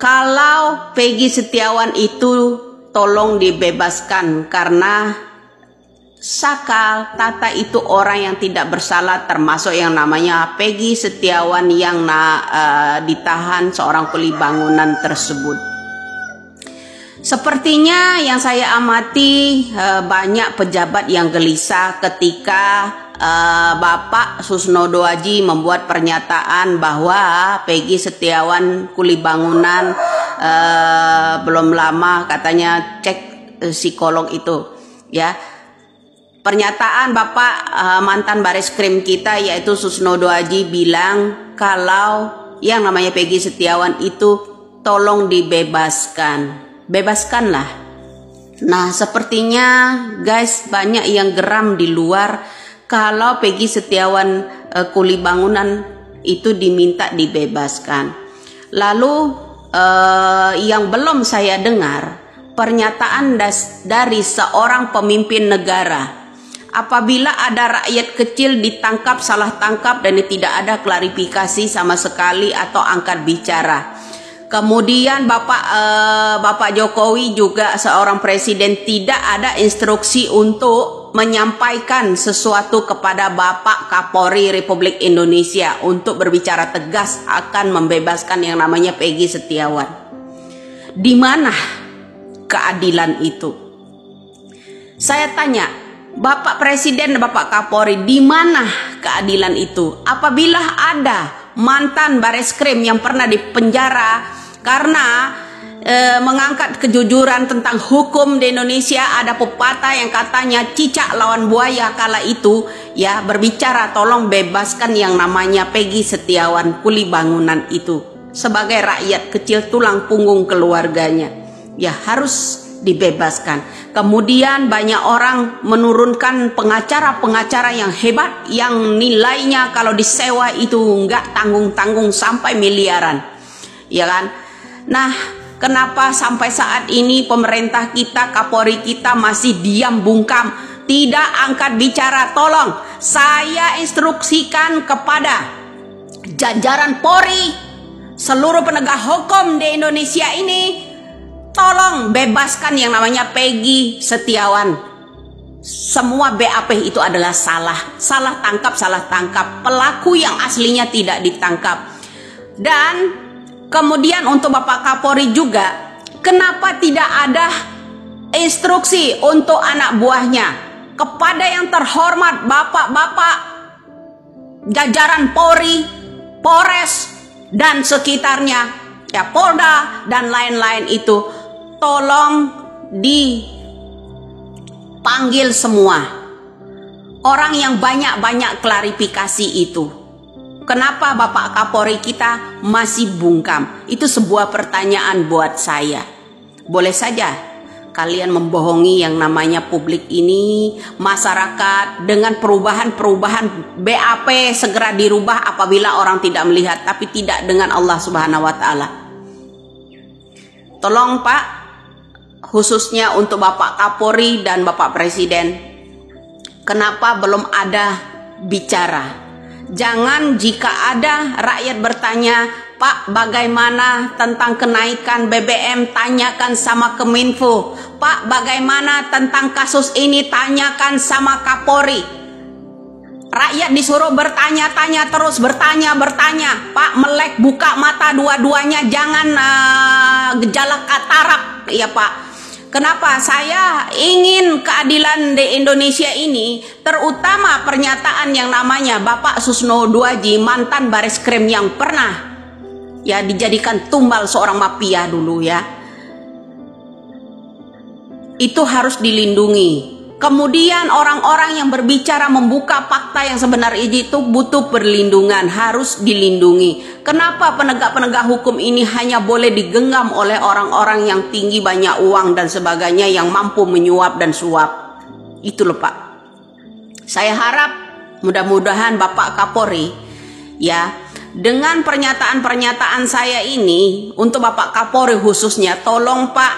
kalau Peggy Setiawan itu tolong dibebaskan karena Saka Tata itu orang yang tidak bersalah, termasuk yang namanya Peggy Setiawan yang ditahan seorang kuli bangunan tersebut. Sepertinya yang saya amati banyak pejabat yang gelisah ketika Bapak Susnodo Aji membuat pernyataan bahwa Peggy Setiawan kuli bangunan belum lama katanya cek psikolog itu, ya. Pernyataan Bapak mantan Bareskrim kita yaitu Susnodo Aji bilang kalau yang namanya Peggy Setiawan itu tolong dibebaskan. Bebaskanlah. Nah, sepertinya guys banyak yang geram di luar kalau Peggy Setiawan kuli bangunan itu diminta dibebaskan. Lalu yang belum saya dengar pernyataan dari seorang pemimpin negara. Apabila ada rakyat kecil ditangkap, salah tangkap dan tidak ada klarifikasi sama sekali atau angkat bicara. Kemudian Bapak Jokowi juga seorang presiden tidak ada instruksi untuk menyampaikan sesuatu kepada Bapak Kapolri Republik Indonesia untuk berbicara tegas akan membebaskan yang namanya Peggy Setiawan. Di mana keadilan itu? Saya tanya, Bapak Presiden dan Bapak Kapolri, di mana keadilan itu? Apabila ada mantan Bareskrim yang pernah dipenjara karena mengangkat kejujuran tentang hukum di Indonesia, ada pepatah yang katanya cicak lawan buaya kala itu, ya, berbicara tolong bebaskan yang namanya Peggy Setiawan kuli bangunan itu sebagai rakyat kecil tulang punggung keluarganya, ya harus dibebaskan. Kemudian banyak orang menurunkan pengacara-pengacara yang hebat yang nilainya kalau disewa itu nggak tanggung-tanggung sampai miliaran, ya kan? Nah, kenapa sampai saat ini pemerintah kita, Kapolri kita masih diam bungkam, tidak angkat bicara? Tolong saya instruksikan kepada jajaran Polri, seluruh penegak hukum di Indonesia ini, tolong bebaskan yang namanya Peggy Setiawan. Semua BAP itu adalah salah tangkap, pelaku yang aslinya tidak ditangkap. Dan kemudian untuk Bapak Kapolri juga, kenapa tidak ada instruksi untuk anak buahnya kepada yang terhormat bapak-bapak jajaran Polri, Polres dan sekitarnya, ya Polda dan lain-lain itu, tolong dipanggil semua orang yang banyak klarifikasi itu. Kenapa Bapak Kapolri kita masih bungkam? Itu sebuah pertanyaan buat saya. Boleh saja kalian membohongi yang namanya publik ini, masyarakat, dengan perubahan BAP segera dirubah apabila orang tidak melihat, tapi tidak dengan Allah Subhanahu wa Ta'ala. Tolong Pak, khususnya untuk Bapak Kapolri dan Bapak Presiden, kenapa belum ada bicara? Jangan jika ada rakyat bertanya, Pak bagaimana tentang kenaikan BBM, tanyakan sama Kominfo. Pak bagaimana tentang kasus ini, tanyakan sama Kapolri. Rakyat disuruh bertanya-tanya terus, bertanya. Pak melek buka mata dua-duanya, jangan gejala katarak ya Pak. Kenapa saya ingin keadilan di Indonesia ini, terutama pernyataan yang namanya Bapak Susnodo Aji, mantan Bareskrim yang pernah ya dijadikan tumbal seorang mafia dulu ya. Itu harus dilindungi. Kemudian orang-orang yang berbicara membuka fakta yang sebenarnya itu butuh perlindungan, harus dilindungi. Kenapa penegak-penegak hukum ini hanya boleh digenggam oleh orang-orang yang tinggi, banyak uang dan sebagainya, yang mampu menyuap dan suap? Itu loh Pak. Saya harap mudah-mudahan Bapak Kapolri ya, dengan pernyataan-pernyataan saya ini untuk Bapak Kapolri khususnya, tolong Pak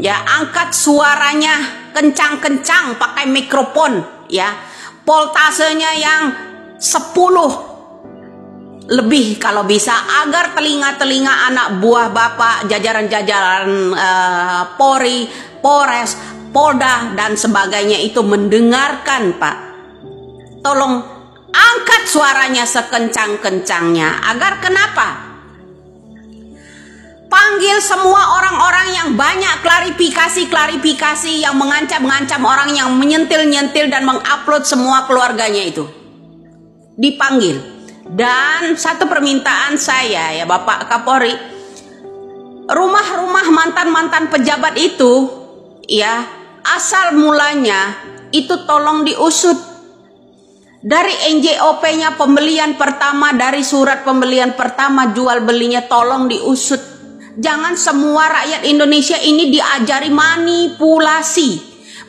ya, angkat suaranya kencang-kencang pakai mikrofon ya, voltasenya yang 10 lebih kalau bisa, agar telinga-telinga anak buah Bapak, jajaran-jajaran Polri, Polres, Polda dan sebagainya itu mendengarkan, Pak. Tolong angkat suaranya sekencang-kencangnya. Agar kenapa? Panggil semua orang-orang yang banyak klarifikasi yang mengancam-ngancam orang, yang menyentil-nyentil dan mengupload semua keluarganya itu. Dipanggil. Dan satu permintaan saya ya Bapak Kapolri, rumah-rumah mantan-mantan pejabat itu ya, asal mulanya itu tolong diusut. Dari NJOP-nya pembelian pertama, dari surat pembelian pertama jual belinya tolong diusut. Jangan semua rakyat Indonesia ini diajari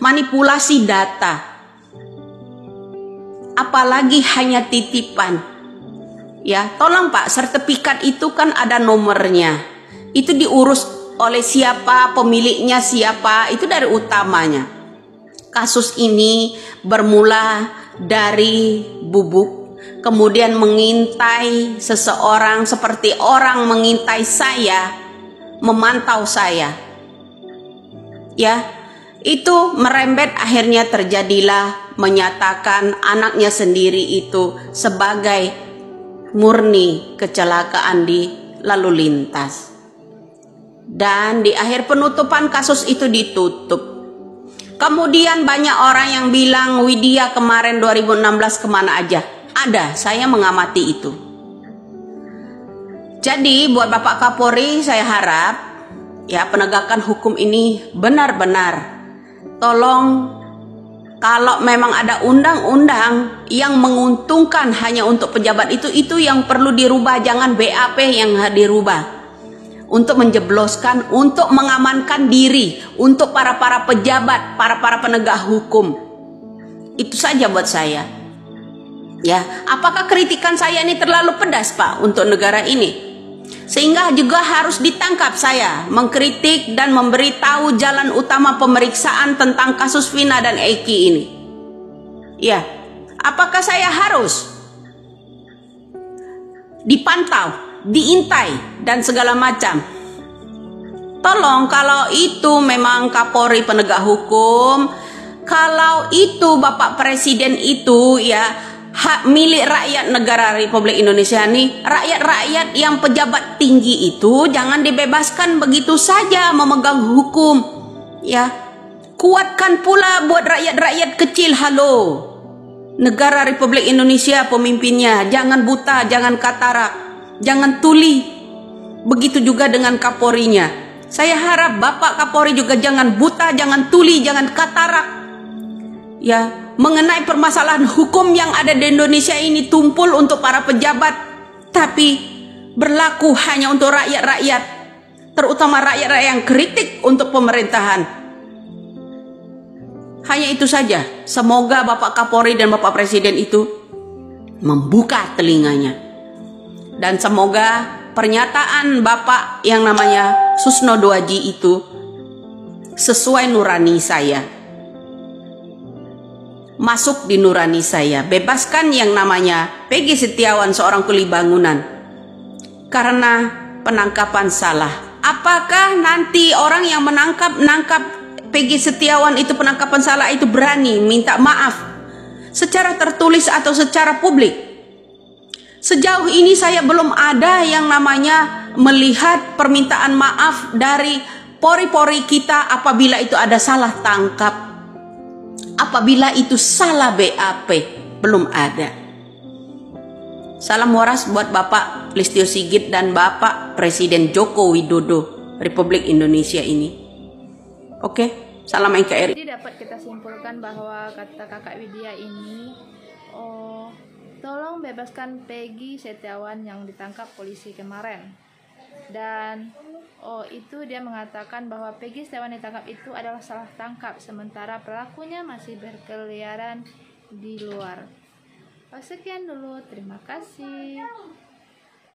manipulasi data. Apalagi hanya titipan. Ya, tolong Pak, sertifikat itu kan ada nomornya. Itu diurus oleh siapa, pemiliknya siapa, itu dari utamanya. Kasus ini bermula dari bubuk, kemudian mengintai seseorang seperti orang mengintai saya, memantau saya. Ya, itu merembet, akhirnya terjadilah menyatakan anaknya sendiri itu sebagai murni kecelakaan di lalu lintas. Dan di akhir penutupan kasus itu ditutup. Kemudian banyak orang yang bilang Widya kemarin 2016 kemana aja. Ada, saya mengamati itu. Jadi buat Bapak Kapolri, saya harap ya penegakan hukum ini benar-benar tolong. Kalau memang ada undang-undang yang menguntungkan hanya untuk pejabat itu yang perlu dirubah, jangan BAP yang dirubah. Untuk menjebloskan, untuk mengamankan diri, untuk para pejabat, para penegak hukum. Itu saja buat saya. Ya, apakah kritikan saya ini terlalu pedas, Pak, untuk negara ini? Sehingga juga harus ditangkap saya mengkritik dan memberitahu jalan utama pemeriksaan tentang kasus Vina dan Eki ini. Ya, apakah saya harus dipantau, diintai dan segala macam? Tolong, kalau itu memang Kapolri penegak hukum, kalau itu Bapak Presiden itu ya hak milik rakyat negara Republik Indonesia ini, rakyat-rakyat yang pejabat tinggi itu jangan dibebaskan begitu saja memegang hukum. Ya, kuatkan pula buat rakyat-rakyat kecil. Halo, negara Republik Indonesia pemimpinnya jangan buta, jangan katarak, jangan tuli. Begitu juga dengan Kapolrinya. Saya harap Bapak Kapolri juga jangan buta, jangan tuli, jangan katarak. Ya, mengenai permasalahan hukum yang ada di Indonesia ini tumpul untuk para pejabat, tapi berlaku hanya untuk rakyat-rakyat, terutama rakyat-rakyat yang kritik untuk pemerintahan. Hanya itu saja. Semoga Bapak Kapolri dan Bapak Presiden itu membuka telinganya. Dan semoga pernyataan Bapak yang namanya Susno Duaji itu sesuai nurani saya. Masuk di nurani saya. Bebaskan yang namanya Peggy Setiawan, seorang kuli bangunan, karena penangkapan salah. Apakah nanti orang yang menangkap Peggy Setiawan itu penangkapan salah itu berani minta maaf secara tertulis atau secara publik? Sejauh ini saya belum ada yang namanya melihat permintaan maaf dari pori-pori kita apabila itu ada salah tangkap, apabila itu salah BAP. Belum ada. Salam waras buat Bapak Listio Sigit dan Bapak Presiden Joko Widodo Republik Indonesia ini. Oke, salam NKRI. Jadi dapat kita simpulkan bahwa kata kakak Widya ini, tolong bebaskan Peggy Setiawan yang ditangkap polisi kemarin. Dan itu dia mengatakan bahwa Peggy Setiawan ditangkap itu adalah salah tangkap, sementara pelakunya masih berkeliaran di luar. Sekian dulu, terima kasih.